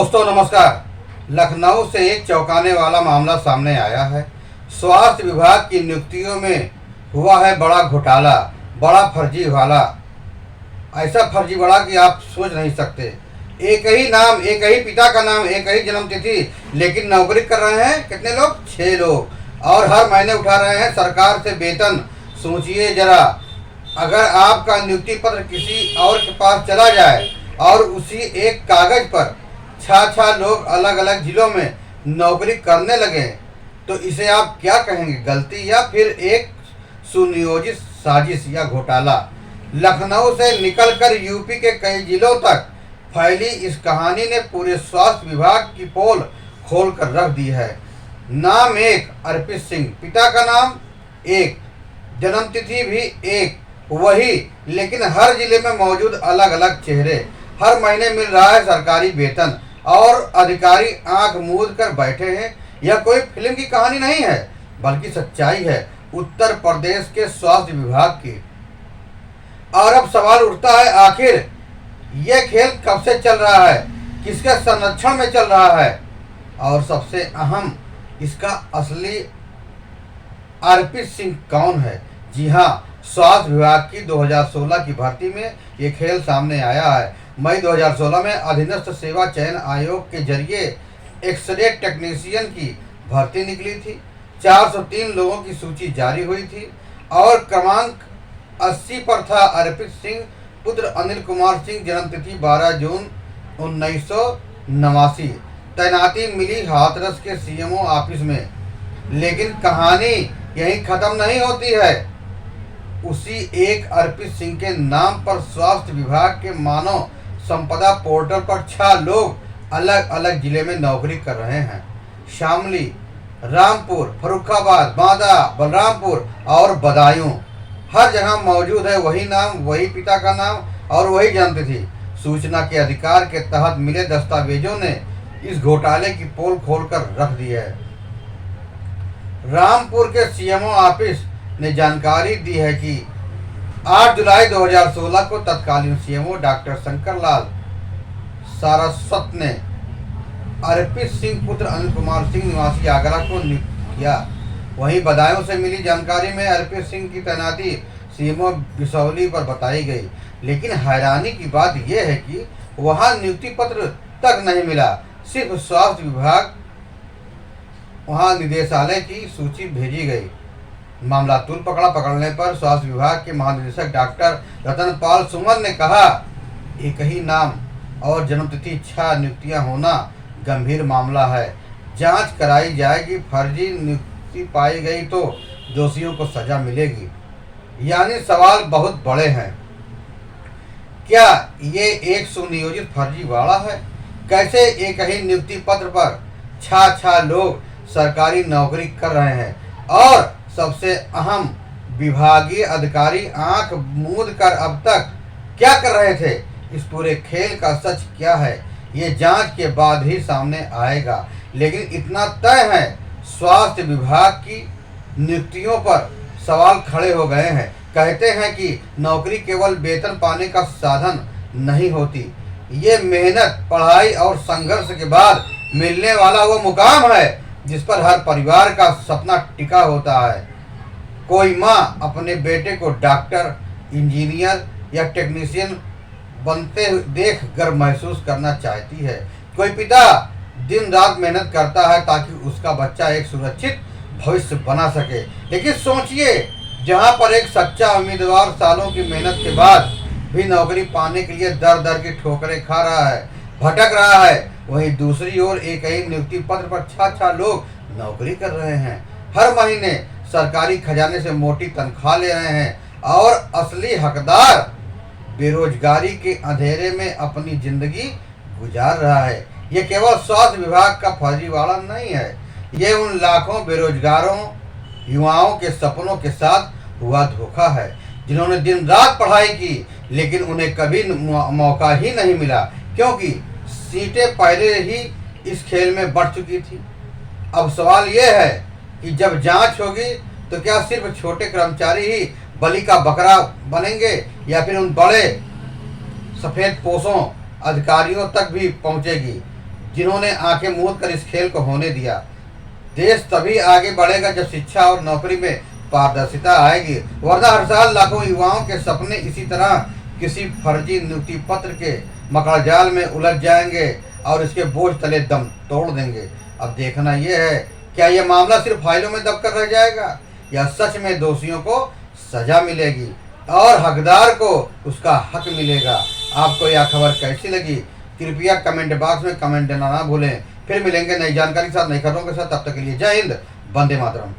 दोस्तों नमस्कार। लखनऊ से एक चौंकाने वाला मामला सामने आया है। स्वास्थ्य विभाग की नियुक्तियों में हुआ है बड़ा घोटाला, बड़ा फर्जीवाड़ा। ऐसा फर्जीवाड़ा कि आप सोच नहीं सकते। एक ही नाम, एक ही पिता का नाम, एक ही जन्म तिथि, लेकिन नौकरी कर रहे हैं कितने लोग? 6 लोग, और हर महीने उठा रहे हैं सरकार से वेतन। सोचिए जरा, अगर आपका नियुक्ति पत्र किसी और के पास चला जाए और उसी एक कागज पर 6 लोग अलग अलग जिलों में नौकरी करने लगे, तो इसे आप क्या कहेंगे? गलती या फिर एक सुनियोजित साजिश या घोटाला? लखनऊ से निकलकर यूपी के कई जिलों तक फैली इस कहानी ने पूरे स्वास्थ्य विभाग की पोल खोल कर रख दी है। नाम एक, अर्पित सिंह। पिता का नाम एक, जन्म तिथि भी एक, वही, लेकिन हर जिले में मौजूद अलग अलग चेहरे। हर महीने मिल रहा है सरकारी वेतन और अधिकारी आंख मूंद कर बैठे हैं। यह कोई फिल्म की कहानी नहीं है, बल्कि सच्चाई है उत्तर प्रदेश के स्वास्थ्य विभाग की। और अब सवाल उठता है, आखिर यह खेल कब से चल रहा है, किसके संरक्षण में चल रहा है, और सबसे अहम, इसका असली अर्पित सिंह कौन है? जी हाँ, स्वास्थ्य विभाग की 2016 की भर्ती में ये खेल सामने आया है। मई 2016 में अधीनस्थ सेवा चयन आयोग के जरिए एक्सरे टेक्नीशियन की भर्ती निकली थी। 403 लोगों की सूची जारी हुई थी और क्रमांक 80 पर था अर्पित सिंह पुत्र अनिल कुमार सिंह, जन्मतिथि 12 जून 1989। तैनाती मिली हाथरस के सीएमओ ऑफिस में। लेकिन कहानी यहीं खत्म नहीं होती है। उसी एक अर्पित सिंह के नाम पर स्वास्थ्य विभाग के मानव संपदा पोर्टल पर 6 लोग अलग अलग जिले में नौकरी कर रहे हैं। शामली, रामपुर, फर्रुखाबाद, बांदा, बलरामपुर और बदायूं, हर जगह मौजूद है वही नाम, वही पिता का नाम और वही जन्मतिथि। सूचना के अधिकार के तहत मिले दस्तावेजों ने इस घोटाले की पोल खोलकर रख दी है। रामपुर के सीएमओ ऑफिस ने जानकारी दी है कि 8 जुलाई 2016 को तत्कालीन सीएमओ डॉक्टर शंकरलाल सारस्वत ने अर्पित सिंह पुत्र अनिल कुमार सिंह निवासी आगरा को नियुक्त किया। वहीं बदायूं से मिली जानकारी में अर्पित सिंह की तैनाती सीएमओ बिसौली पर बताई गई। लेकिन हैरानी की बात यह है कि वहां नियुक्ति पत्र तक नहीं मिला। सिर्फ स्वास्थ्य विभाग वहां निदेशालय की सूची भेजी गई। मामला तूल पकड़ने पर स्वास्थ्य विभाग के महानिदेशक डॉक्टर रतनपाल सुमन ने कहा, एक ही नाम और जन्मतिथि 6 नियुक्तियां होना गंभीर मामला है। जांच कराई जाएगी, फर्जी नियुक्ति पाई गई तो दोषियों को सजा मिलेगी। यानी सवाल बहुत बड़े हैं। क्या ये एक सुनियोजित फर्जीवाड़ा है? कैसे एक ही नियुक्ति पत्र पर 6 लोग सरकारी नौकरी कर रहे हैं और सबसे अहम, विभागीय अधिकारी आंख मूंद कर अब तक क्या कर रहे थे? इस पूरे खेल का सच क्या है, ये जांच के बाद ही सामने आएगा। लेकिन इतना तय है, स्वास्थ्य विभाग की नियुक्तियों पर सवाल खड़े हो गए हैं। कहते हैं कि नौकरी केवल वेतन पाने का साधन नहीं होती, ये मेहनत, पढ़ाई और संघर्ष के बाद मिलने वाला वो मुकाम है जिस पर हर परिवार का सपना टिका होता है। कोई माँ अपने बेटे को डॉक्टर, इंजीनियर या टेक्नीशियन बनते देख गर्व महसूस करना चाहती है। कोई पिता दिन रात मेहनत करता है ताकि उसका बच्चा एक सुरक्षित भविष्य बना सके। लेकिन सोचिए, जहाँ पर एक सच्चा उम्मीदवार सालों की मेहनत के बाद भी नौकरी पाने के लिए दर दर की ठोकरें खा रहा है, भटक रहा है, वहीं दूसरी ओर एक ही नियुक्ति पत्र पर 6 लोग नौकरी कर रहे हैं। हर महीने सरकारी खजाने से मोटी तनख्वाह ले रहे हैं और असली हकदार बेरोजगारी के अंधेरे में अपनी जिंदगी गुजार रहा है। ये केवल स्वास्थ्य विभाग का फर्जीवाड़ा नहीं है, ये उन लाखों बेरोजगारों, युवाओं के सपनों के साथ हुआ धोखा है, जिन्होंने दिन रात पढ़ाई की लेकिन उन्हें कभी मौका ही नहीं मिला, क्योंकि सीटें पहले ही इस खेल में बढ़ चुकी थी। अब सवाल यह है कि जब जांच होगी तो क्या सिर्फ छोटे कर्मचारी ही बलि का बकरा बनेंगे या फिर उन बड़े सफ़ेद पोशों अधिकारियों तक भी पहुंचेगी? जिन्होंने आंखें मूंद कर इस खेल को होने दिया। देश तभी आगे बढ़ेगा जब शिक्षा और नौकरी में पारदर्शिता आएगी, वरना हर साल लाखों युवाओं के सपने इसी तरह किसी फर्जी नियुक्ति पत्र के मकड़जाल में उलझ जाएंगे और इसके बोझ तले दम तोड़ देंगे। अब देखना यह है, क्या यह मामला सिर्फ फाइलों में दबकर रह जाएगा या सच में दोषियों को सजा मिलेगी और हकदार को उसका हक मिलेगा। आपको यह खबर कैसी लगी, कृपया कमेंट बॉक्स में कमेंट देना ना भूलें। फिर मिलेंगे नई जानकारी के साथ, नई खबरों के साथ। तब तक के लिए जय हिंद, वंदे मातरम।